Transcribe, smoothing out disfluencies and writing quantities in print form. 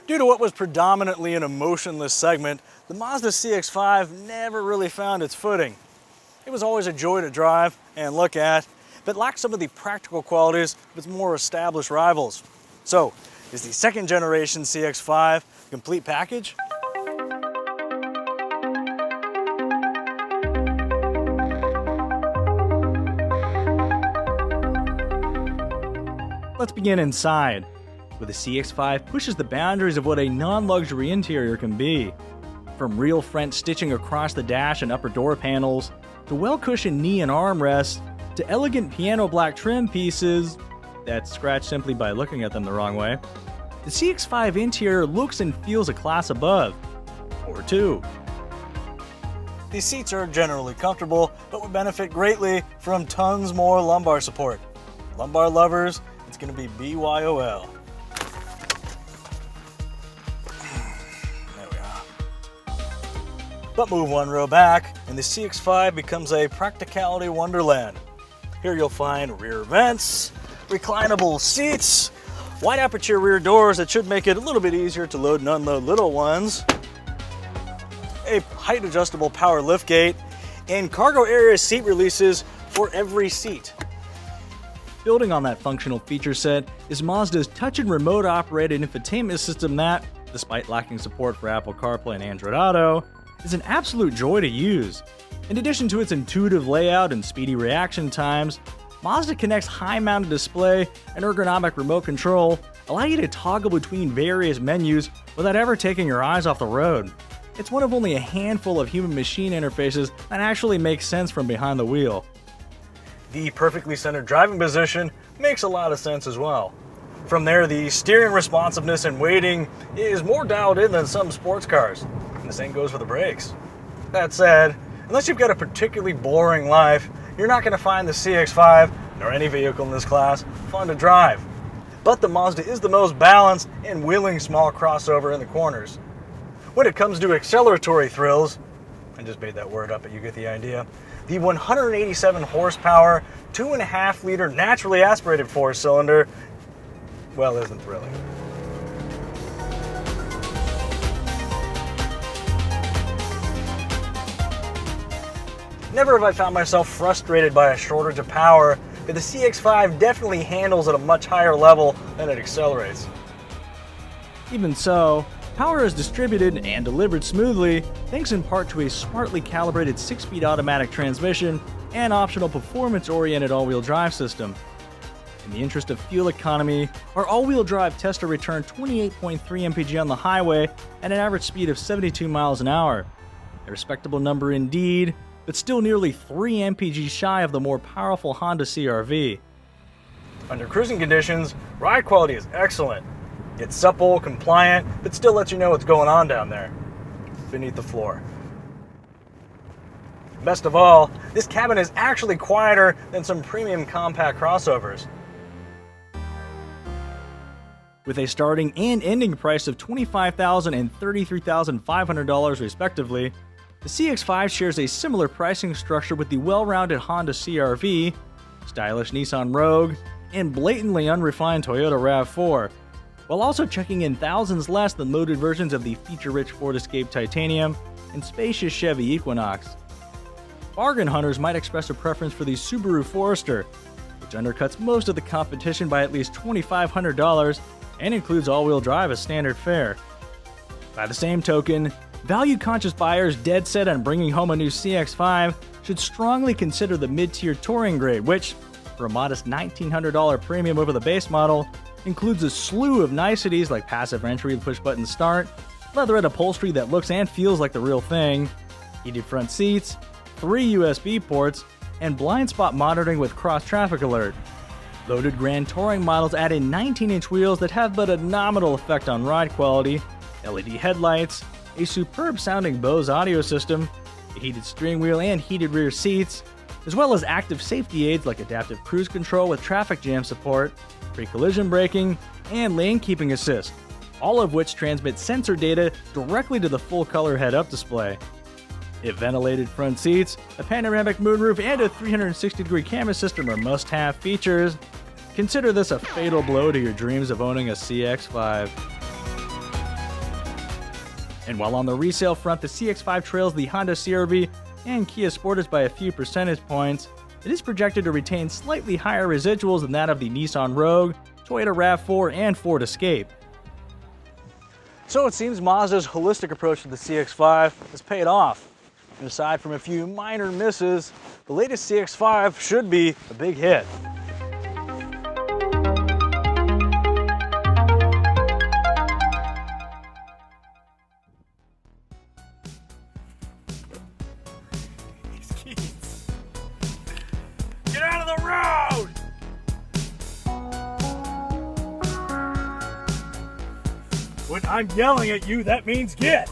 Due to what was predominantly an emotionless segment, the Mazda CX-5 never really found its footing. It was always a joy to drive and look at, but lacked some of the practical qualities of its more established rivals. So, is the second generation CX-5 a complete package? Let's begin inside, where the CX-5 pushes the boundaries of what a non-luxury interior can be. From real French stitching across the dash and upper door panels, to well-cushioned knee and armrests, to elegant piano black trim pieces that scratch simply by looking at them the wrong way, the CX-5 interior looks and feels a class above, or two. These seats are generally comfortable, but would benefit greatly from tons more lumbar support. Lumbar lovers, it's going to be BYOL. There we are. But move one row back, and the CX-5 becomes a practicality wonderland. Here you'll find rear vents, reclinable seats, wide aperture rear doors that should make it a little bit easier to load and unload little ones, a height adjustable power liftgate, and cargo area seat releases for every seat. Building on that functional feature set is Mazda's touch and remote operated infotainment system that, despite lacking support for Apple CarPlay and Android Auto, is an absolute joy to use. In addition to its intuitive layout and speedy reaction times, Mazda connects high-mounted display and ergonomic remote control, allowing you to toggle between various menus without ever taking your eyes off the road. It's one of only a handful of human-machine interfaces that actually makes sense from behind the wheel. The perfectly centered driving position makes a lot of sense as well. From there, the steering responsiveness and weighting is more dialed in than some sports cars, and the same goes for the brakes. That said, unless you've got a particularly boring life, you're not going to find the CX-5, nor any vehicle in this class, fun to drive. But the Mazda is the most balanced and willing small crossover in the corners. When it comes to acceleratory thrills, I just made that word up, but you get the idea. The 187 horsepower, 2.5 liter naturally aspirated four-cylinder, well, isn't thrilling. Never have I found myself frustrated by a shortage of power, but the CX-5 definitely handles at a much higher level than it accelerates. Even so, power is distributed and delivered smoothly, thanks in part to a smartly calibrated 6-speed automatic transmission and optional performance-oriented all-wheel drive system. In the interest of fuel economy, our all-wheel drive Testa returned 28.3 mpg on the highway at an average speed of 72 miles an hour. A respectable number indeed, but still nearly 3 mpg shy of the more powerful Honda CR-V. Under cruising conditions, ride quality is excellent. It's supple, compliant, but still lets you know what's going on down there, beneath the floor. Best of all, this cabin is actually quieter than some premium compact crossovers. With a starting and ending price of $25,000 and $33,500 respectively, the CX-5 shares a similar pricing structure with the well-rounded Honda CR-V, stylish Nissan Rogue, and blatantly unrefined Toyota RAV4, while also checking in thousands less than loaded versions of the feature-rich Ford Escape Titanium and spacious Chevy Equinox. Bargain hunters might express a preference for the Subaru Forester, which undercuts most of the competition by at least $2,500 and includes all-wheel drive as standard fare. By the same token, value-conscious buyers dead set on bringing home a new CX-5 should strongly consider the mid-tier touring grade, which, for a modest $1,900 premium over the base model, includes a slew of niceties like passive entry and push-button start, leatherette upholstery that looks and feels like the real thing, heated front seats, 3 USB ports, and blind spot monitoring with cross-traffic alert. Loaded Grand Touring models add in 19-inch wheels that have but a nominal effect on ride quality, LED headlights, a superb-sounding Bose audio system, a heated steering wheel and heated rear seats, as well as active safety aids like adaptive cruise control with traffic jam support, pre-collision braking, and lane keeping assist, all of which transmit sensor data directly to the full-color head-up display. If ventilated front seats, a panoramic moonroof, and a 360-degree camera system are must-have features, consider this a fatal blow to your dreams of owning a CX-5. And while on the resale front, the CX-5 trails the Honda CR-V and Kia Sportage by a few percentage points, it is projected to retain slightly higher residuals than that of the Nissan Rogue, Toyota RAV4, and Ford Escape. So it seems Mazda's holistic approach to the CX-5 has paid off. And aside from a few minor misses, the latest CX-5 should be a big hit. Get out of the road! When I'm yelling at you, that means get!